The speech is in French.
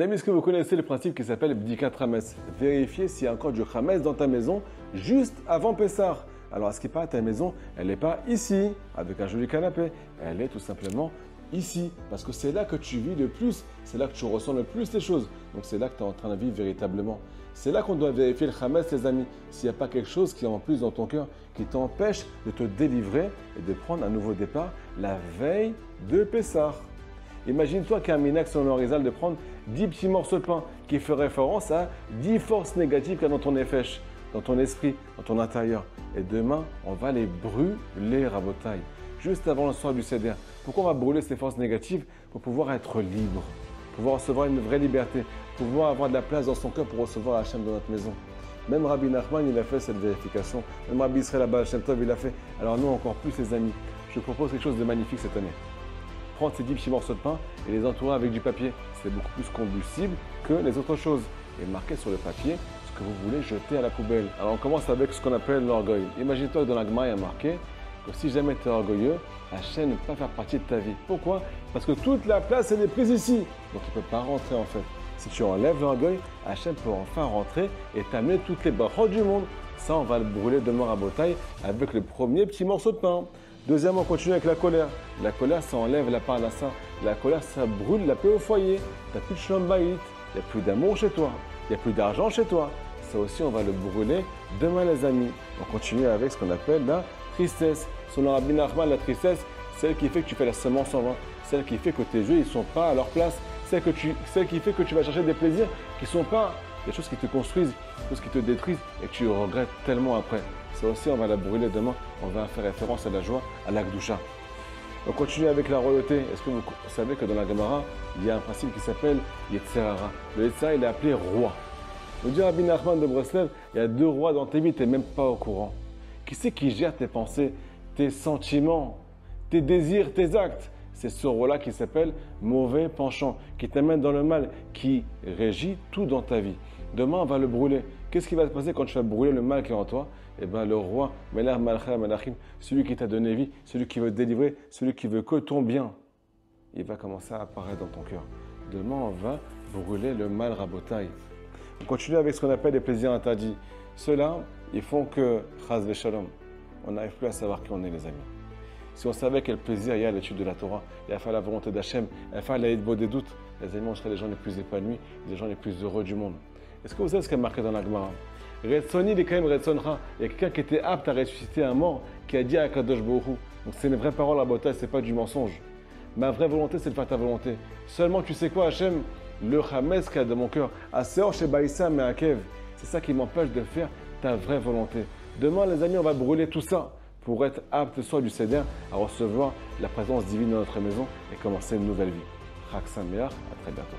Les amis, est-ce que vous connaissez le principe qui s'appelle Bdikat Hametz? Vérifier s'il y a encore du Hametz dans ta maison juste avant Pessah. Alors, à ce qui paraît, ta maison, elle n'est pas ici, avec un joli canapé. Elle est tout simplement ici, parce que c'est là que tu vis le plus, c'est là que tu ressens le plus les choses. Donc, c'est là que tu es en train de vivre véritablement. C'est là qu'on doit vérifier le Hametz, les amis. S'il n'y a pas quelque chose qui est en plus dans ton cœur, qui t'empêche de te délivrer et de prendre un nouveau départ la veille de Pessah. Imagine-toi qu'un minax sur l'horizon de prendre 10 petits morceaux de pain qui fait référence à 10 forces négatives qu'il y a dans ton effèche, dans ton esprit, dans ton intérieur. Et demain, on va les brûler, rabotaille, juste avant le soir du Seder. Pourquoi on va brûler ces forces négatives? Pour pouvoir être libre, pouvoir recevoir une vraie liberté, pouvoir avoir de la place dans son cœur pour recevoir Hachem dans notre maison. Même Rabbi Nachman, il a fait cette vérification. Même Rabbi Israël Abba Shem Tov, il l'a fait. Alors nous, encore plus, les amis, je propose quelque chose de magnifique cette année. Prendre ces 10 petits morceaux de pain et les entourer avec du papier. C'est beaucoup plus combustible que les autres choses. Et marquer sur le papier ce que vous voulez jeter à la poubelle. Alors on commence avec ce qu'on appelle l'orgueil. Imagine-toi que dans la Gemara, il y a marqué que si jamais tu es orgueilleux, Hachem ne peut pas faire partie de ta vie. Pourquoi? Parce que toute la place, elle est prise ici. Donc il ne peut pas rentrer en fait. Si tu enlèves l'orgueil, Hachem peut enfin rentrer et t'amener toutes les brachot du monde. Ça, on va le brûler demain à Botaï avec le premier petit morceau de pain. Deuxièmement, on continue avec la colère. La colère, ça enlève la parnassa. La colère, ça brûle la paix au foyer. Tu n'as plus de shalom bayit, il n'y a plus d'amour chez toi, il n'y a plus d'argent chez toi. Ça aussi, on va le brûler demain, les amis. On continue avec ce qu'on appelle la tristesse. Selon Rabbi Nachman, la tristesse, celle qui fait que tu fais la semence en vain, celle qui fait que tes yeux ne sont pas à leur place, celle qui fait que tu vas chercher des plaisirs qui ne sont pas des choses qui te construisent, des choses qui te détruisent et que tu regrettes tellement après. Ça aussi, on va la brûler demain. On va faire référence à la joie, à l'Akdoucha. On continue avec la royauté. Est-ce que vous savez que dans la Gemara, il y a un principe qui s'appelle Yetzerara. Le Yetzerara, il est appelé roi. Nous dit Rabbi Nachman de Breslev, il y a 2 rois dans tes vies, tu n'es même pas au courant. Qui c'est qui gère tes pensées, tes sentiments, tes désirs, tes actes? C'est ce roi-là qui s'appelle mauvais penchant, qui t'amène dans le mal, qui régit tout dans ta vie. Demain, on va le brûler. Qu'est-ce qui va se passer quand tu vas brûler le mal qui est en toi? Eh bien, le roi, Melech Malchei Malachim, celui qui t'a donné vie, celui qui veut te délivrer, celui qui veut que ton bien, il va commencer à apparaître dans ton cœur. Demain, on va brûler le mal rabotaille. On continue avec ce qu'on appelle les plaisirs interdits. Ceux-là, ils font que, chas v'shalom, on n'arrive plus à savoir qui on est, les amis. Si on savait quel plaisir il y a à l'étude de la Torah, et à faire la volonté d'Hachem, et à faire la hitbo des doutes, les amis, on serait les gens les plus épanouis, les gens les plus heureux du monde. Est-ce que vous savez ce qui est marqué dans la Gemara? Retsoni les kaim retsonra. Il y a quelqu'un qui était apte à ressusciter un mort, qui a dit à Kadosh Baruch Hu. Donc c'est une vraie parole à Botaï, c'est pas du mensonge. Ma vraie volonté, c'est de faire ta volonté. Seulement, tu sais quoi, Hachem? Le Hametz qu'il y a dans mon cœur, Aseor Shebaïsa Me'akev, c'est ça qui m'empêche de faire ta vraie volonté. Demain, les amis, on va brûler tout ça pour être apte le soir du Seder à recevoir la présence divine dans notre maison et commencer une nouvelle vie. Chag Sameach, à très bientôt.